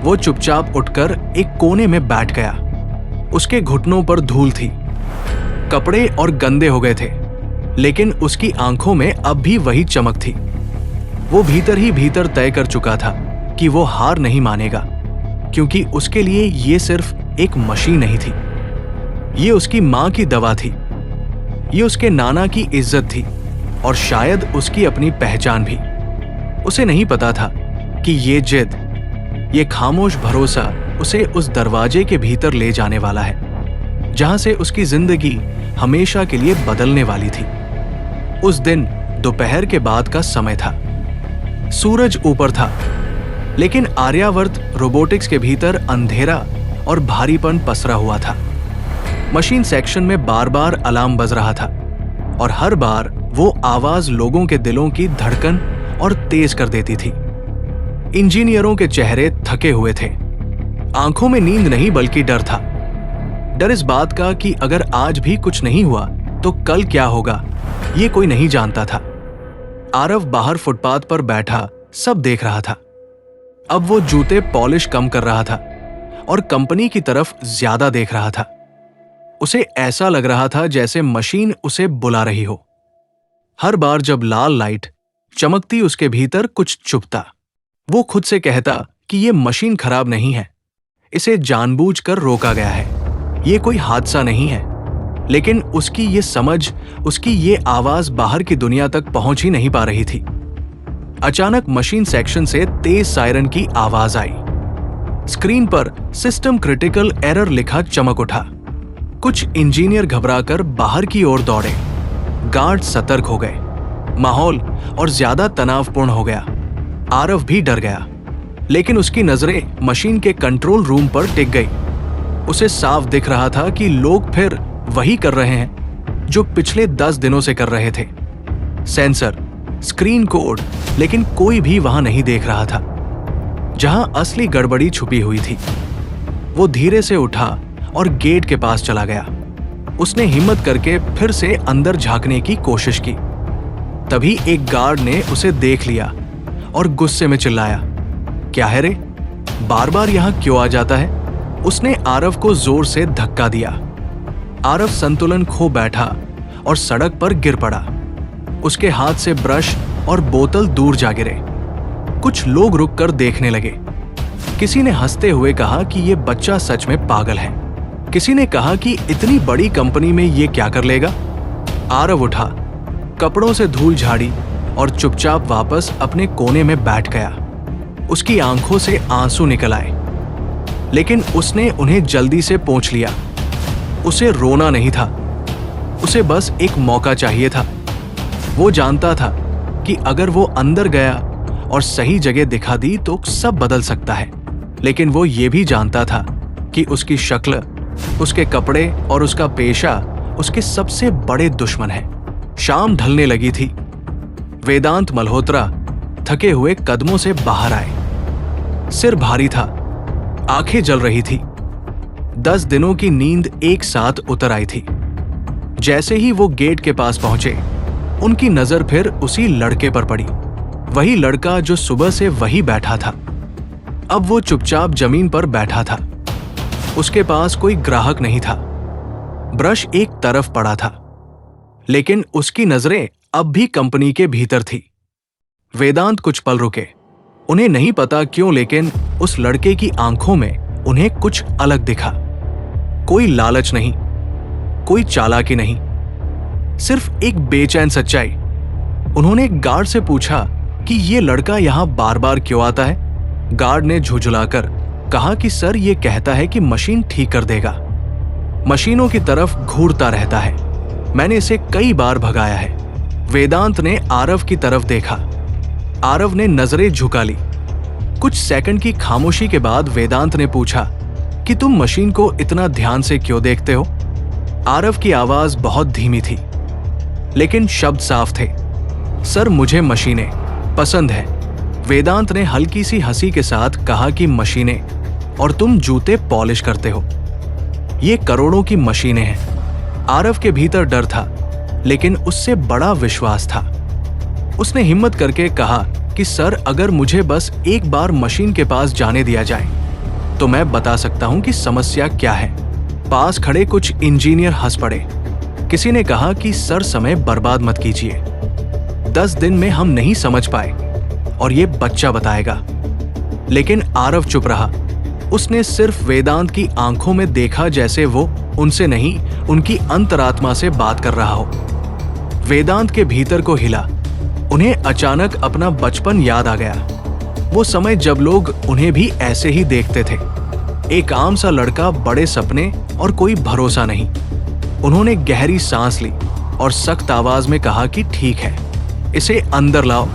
वो चुपचाप उठकर एक कोने में बैठ गया। उसके घुटनों पर धूल थी, कपड़े और गंदे हो गए थे, लेकिन उसकी आंखों में अब भी वही चमक थी। वो भीतर ही भीतर तय कर चुका था कि वो हार नहीं मानेगा, क्योंकि उसके लिए ये सिर्फ एक मशीन नहीं थी, ये उसकी मां की दवा थी, ये उसके नाना की इज्जत थी और शायद उसकी अपनी पहचान भी। उसे नहीं पता था कि ये जिद, ये खामोश भरोसा उसे उस दरवाजे के भीतर ले जाने वाला है, जहां से उसकी जिंदगी हमेशा के लिए बदलने वाली थी। उस दिन दोपहर के बाद का समय था। सूरज ऊपर था, लेकिन आर्यावर्त रोबोटिक्स के भीतर अंधेरा और भारीपन पसरा हुआ था। मशीन सेक्शन में बार बार अलार्म बज रहा था और हर बार वो आवाज लोगों के दिलों की धड़कन और तेज कर देती थी। इंजीनियरों के चेहरे थके हुए थे, आंखों में नींद नहीं बल्कि डर था। डर इस बात का कि अगर आज भी कुछ नहीं हुआ तो कल क्या होगा, ये कोई नहीं जानता था। आरव बाहर फुटपाथ पर बैठा सब देख रहा था। अब वो जूते पॉलिश कम कर रहा था और कंपनी की तरफ ज्यादा देख रहा था। उसे ऐसा लग रहा था जैसे मशीन उसे बुला रही हो। हर बार जब लाल लाइट चमकती उसके भीतर कुछ चुभता। वो खुद से कहता कि ये मशीन खराब नहीं है, इसे जानबूझकर रोका गया है, ये कोई हादसा नहीं है। लेकिन उसकी ये समझ, उसकी ये आवाज बाहर की दुनिया तक पहुंच ही नहीं पा रही थी। अचानक मशीन सेक्शन से तेज सायरन की आवाज आई। स्क्रीन पर सिस्टम क्रिटिकल एरर लिखा चमक उठा। कुछ इंजीनियर घबराकर बाहर की ओर दौड़े। गार्ड सतर्क हो गए। माहौल और ज्यादा तनावपूर्ण हो गया। आरव भी डर गया, लेकिन उसकी नजरें मशीन के कंट्रोल रूम पर टिक गई। उसे साफ दिख रहा था कि लोग फिर वही कर रहे हैं जो पिछले 10 दिनों से कर रहे थे। सेंसर, स्क्रीन कोड, लेकिन कोई भी वहां नहीं देख रहा था जहां असली गड़बड़ी छुपी हुई थी। वो धीरे से उठा और गेट के पास चला गया। उसने हिम्मत करके फिर से अंदर झांकने की कोशिश की। तभी एक गार्ड ने उसे देख लिया और गुस्से में चिल्लाया, क्या है रे, बार बार यहां क्यों आ जाता है? उसने आरव को जोर से धक्का दिया। आरव संतुलन खो बैठा और सड़क पर गिर पड़ा। उसके हाथ से ब्रश और बोतल दूर जा गिरे। कुछ लोग रुककर देखने लगे। किसी ने हंसते हुए कहा कि यह बच्चा सच में पागल है। किसी ने कहा कि इतनी बड़ी कंपनी में यह क्या कर लेगा। आरव उठा, कपड़ों से धूल झाड़ी और चुपचाप वापस अपने कोने में बैठ गया। उसकी आंखों से आंसू निकल आए, लेकिन उसने उन्हें जल्दी से पोंछ लिया। उसे रोना नहीं था, उसे बस एक मौका चाहिए था। वो जानता था कि अगर वो अंदर गया और सही जगह दिखा दी तो सब बदल सकता है। लेकिन वो ये भी जानता था कि उसकी शक्ल, उसके कपड़े और उसका पेशा उसके सबसे बड़े दुश्मन हैं। शाम ढलने लगी थी। वेदांत मल्होत्रा थके हुए कदमों से बाहर आए। सिर भारी था, आंखें जल रही थी। 10 दिनों की नींद एक साथ उतर आई थी। जैसे ही वो गेट के पास पहुंचे, उनकी नजर फिर उसी लड़के पर पड़ी। वही लड़का जो सुबह से वही बैठा था। अब वो चुपचाप जमीन पर बैठा था। उसके पास कोई ग्राहक नहीं था। ब्रश एक तरफ पड़ा था, लेकिन उसकी नजरें अब भी कंपनी के भीतर थी। वेदांत कुछ पल रुके। उन्हें नहीं पता क्यों, लेकिन उस लड़के की आंखों में उन्हें कुछ अलग दिखा। कोई लालच नहीं, कोई चालाकी नहीं, सिर्फ एक बेचैन सच्चाई। उन्होंने गार्ड से पूछा कि ये लड़का यहां बार बार क्यों आता है। गार्ड ने झुझलाकर कहा कि सर, ये कहता है कि मशीन ठीक कर देगा। मशीनों की तरफ घूरता रहता है, मैंने इसे कई बार भगाया है। वेदांत ने आरव की तरफ देखा। आरव ने नजरें झुका ली। कुछ सेकंड की खामोशी के बाद वेदांत ने पूछा कि तुम मशीन को इतना ध्यान से क्यों देखते हो? आरव की आवाज बहुत धीमी थी, लेकिन शब्द साफ थे। सर, मुझे मशीनें पसंद है। वेदांत ने हल्की सी हंसी के साथ कहा कि मशीनें, और तुम जूते पॉलिश करते हो। ये करोड़ों की मशीनें हैं। आरव के भीतर डर था, लेकिन उससे बड़ा विश्वास था। उसने हिम्मत करके कहा कि सर, अगर मुझे बस एक बार मशीन के पास जाने दिया जाए तो मैं बता सकता हूं कि समस्या क्या है। पास खड़े कुछ इंजीनियर हंस पड़े। किसी ने कहा कि सर, समय बर्बाद मत कीजिए, 10 दिन में हम नहीं समझ पाए और ये बच्चा बताएगा। लेकिन आरव चुप रहा। उसने सिर्फ वेदांत की आंखों में देखा, जैसे वो उनसे नहीं, उनकी अंतरात्मा से बात कर रहा हो। वेदांत के भीतर को हिला। उन्हें अचानक अपना बचपन याद आ गया। वो समय जब लोग उन्हें भी ऐसे ही देखते थे, एक आम सा लड़का, बड़े सपने और कोई भरोसा नहीं। उन्होंने गहरी सांस ली और सख्त आवाज में कहा कि ठीक है, इसे अंदर लाओ।